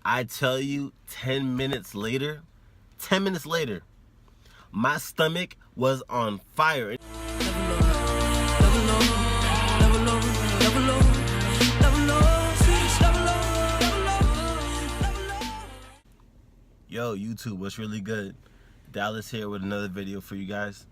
I tell you, 10 minutes later, my stomach was on fire. Yo, YouTube, what's really good? Dallas here with another video for you guys.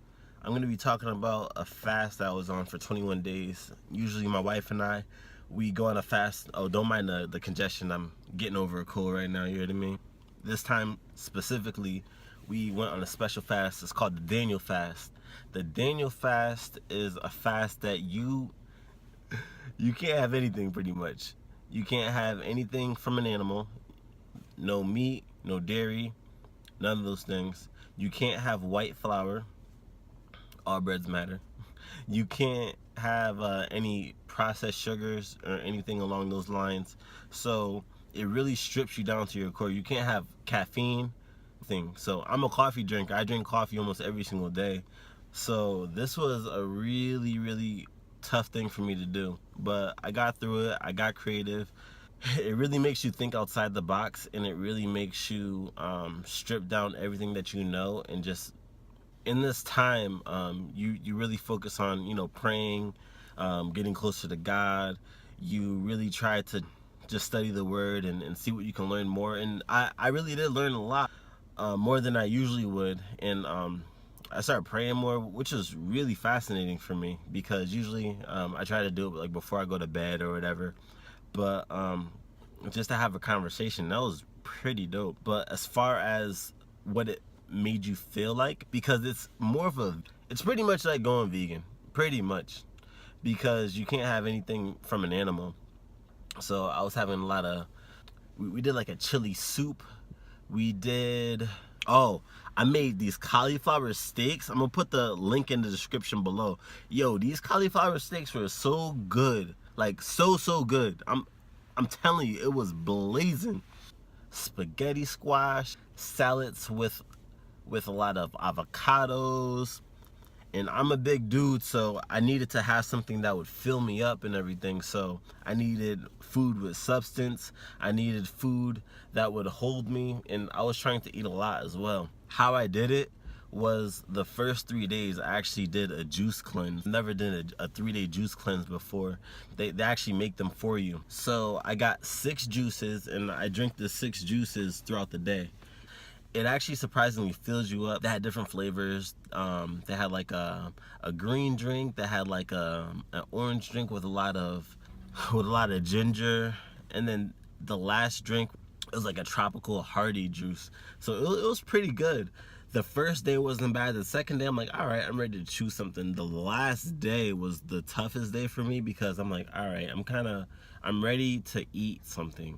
I'm going to be talking about a fast that I was on for 21 days. Usually my wife and I, we go on a fast. Oh, don't mind the congestion. I'm getting over a cold right now, you know what I mean? This time specifically, we went on a special fast. It's called the Daniel fast. The Daniel fast is a fast that you can't have anything pretty much. You can't have anything from an animal. No meat, no dairy, none of those things. You can't have white flour. All breads matter. You can't have any processed sugars or anything along those lines. So it really strips you down to your core. You can't have caffeine thing. So I'm a coffee drinker. I drink coffee almost every single day. So this was a really tough thing for me to do. But I got through it. I got creative. It really makes you think outside the box, and it really makes you strip down everything that you know, and just in this time you really focus on, you know, praying, getting closer to God. You really try to just study the word and see what you can learn more, and I really did learn a lot, more than I usually would, and I started praying more, which is really fascinating for me, because usually I try to do it like before I go to bed or whatever, but just to have a conversation, that was pretty dope. But as far as what it made you feel like, because it's pretty much like going vegan, pretty much, because you can't have anything from an animal. So I was having a lot of, we did like a chili soup. We did, oh, I made these cauliflower steaks. I'm gonna put the link in the description below. Yo, these cauliflower steaks were so good, like so good. I'm telling you, it was blazing. Spaghetti squash, salads with a lot of avocados, and I'm a big dude, so I needed to have something that would fill me up and everything. So I needed food with substance. I needed food that would hold me, and I was trying to eat a lot as well. How I did it was, the first 3 days I actually did a juice cleanse. Never did a 3-day juice cleanse before. They actually make them for you. So I got 6 juices, and I drink the 6 juices throughout the day. It actually surprisingly fills you up. They had different flavors. They had like a green drink. They had like an orange drink with a lot of ginger, and then the last drink, it was like a tropical hearty juice. So it was pretty good. The first day wasn't bad. The second day, I'm like, all right, I'm ready to choose something. The last day was the toughest day for me, because I'm like, all right, I'm ready to eat something.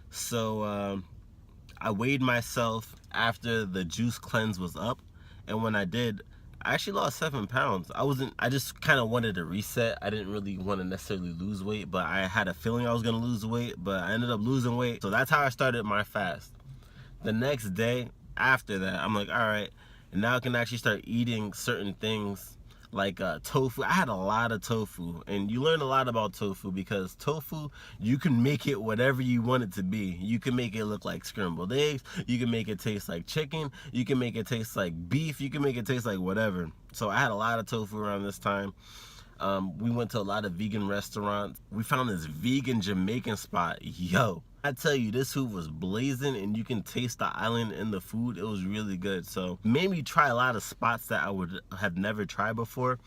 So I weighed myself after the juice cleanse was up, and when I did, I actually lost 7 pounds. I just kind of wanted to reset. I didn't really want to necessarily lose weight, but I had a feeling I was gonna lose weight, but I ended up losing weight. So that's how I started my fast. The next day after that, I'm like, all right, and now I can actually start eating certain things like tofu. I had a lot of tofu, and you learn a lot about tofu, because tofu, you can make it whatever you want it to be. You can make it look like scrambled eggs, you can make it taste like chicken, you can make it taste like beef, you can make it taste like whatever. So I had a lot of tofu around this time. We went to a lot of vegan restaurants. We found this vegan Jamaican spot. Yo, I tell you, this food was blazing, and you can taste the island in the food. It was really good. So made me try a lot of spots that I would have never tried before.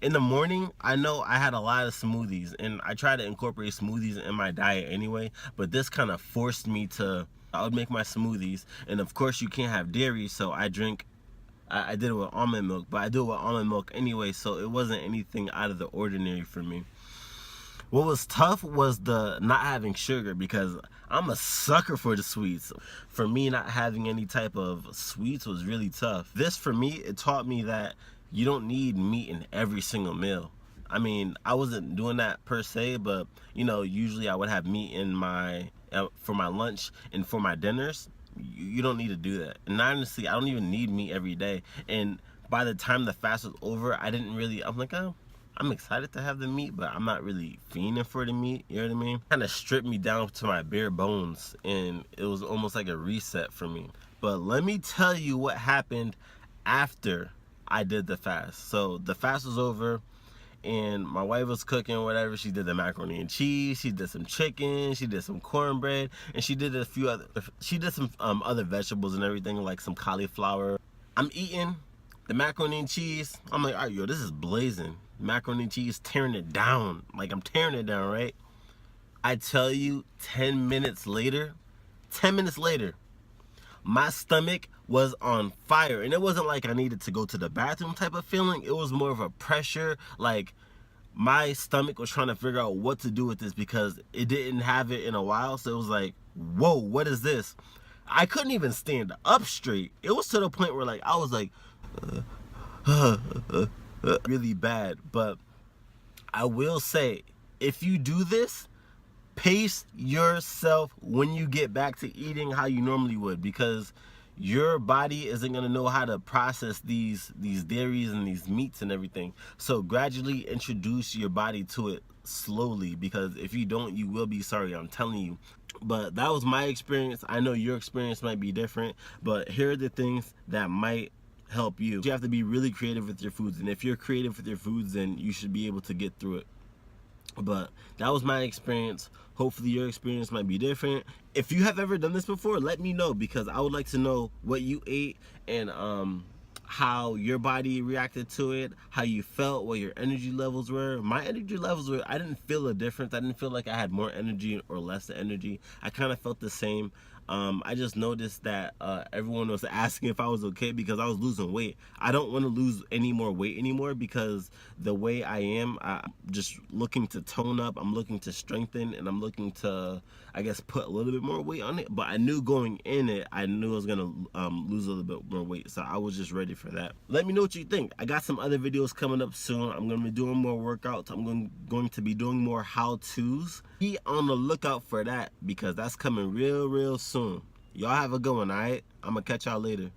In the morning, I know I had a lot of smoothies, and I try to incorporate smoothies in my diet anyway, but this kind of forced me to, I would make my smoothies, and of course you can't have dairy, so I did it with almond milk, but I do it with almond milk anyway, so it wasn't anything out of the ordinary for me. What was tough was the not having sugar, because I'm a sucker for the sweets. For me, not having any type of sweets was really tough. This, for me, it taught me that you don't need meat in every single meal. I mean, I wasn't doing that per se, but you know, usually I would have meat in my for my lunch and for my dinners. You don't need to do that. And honestly, I don't even need meat every day. And by the time the fast was over, I'm like, oh, I'm excited to have the meat, but I'm not really fiending for the meat, you know what I mean? Kind of stripped me down to my bare bones, and it was almost like a reset for me. But let me tell you what happened after I did the fast. So the fast was over, and my wife was cooking whatever. She did the macaroni and cheese, she did some chicken, she did some cornbread, and she did some other vegetables and everything, like some cauliflower. I'm eating the macaroni and cheese. I'm like, all right, yo, this is blazing. Macaroni and cheese, tearing it down. Like, I'm tearing it down, right? I tell you, 10 minutes later, my stomach was on fire. And it wasn't like I needed to go to the bathroom type of feeling. It was more of a pressure. Like, my stomach was trying to figure out what to do with this because it didn't have it in a while. So it was like, whoa, what is this? I couldn't even stand up straight. It was to the point where, like, I was like, really bad. But I will say, if you do this, pace yourself when you get back to eating how you normally would, because your body isn't going to know how to process these dairies and these meats and everything. So gradually introduce your body to it slowly, because if you don't, you will be sorry, I'm telling you. But that was my experience. I know your experience might be different, but here are the things that might help you. You have to be really creative with your foods, and if you're creative with your foods, then you should be able to get through it. But that was my experience. Hopefully your experience might be different. If you have ever done this before, let me know, because I would like to know what you ate and how your body reacted to it, how you felt, what your energy levels were. My energy levels were, I didn't feel a difference. I didn't feel like I had more energy or less energy. I kind of felt the same. I just noticed that everyone was asking if I was okay because I was losing weight. I don't want to lose any more weight anymore, because the way I am, I'm just looking to tone up, I'm looking to strengthen, and I'm looking to, I guess, put a little bit more weight on it. But I knew going in it, I knew I was going to lose a little bit more weight, so I was just ready for that. Let me know what you think. I got some other videos coming up soon. I'm going to be doing more workouts. I'm going to be doing more how-tos. Be on the lookout for that, because that's coming real soon. Y'all have a good one, alright? I'm gonna catch y'all later.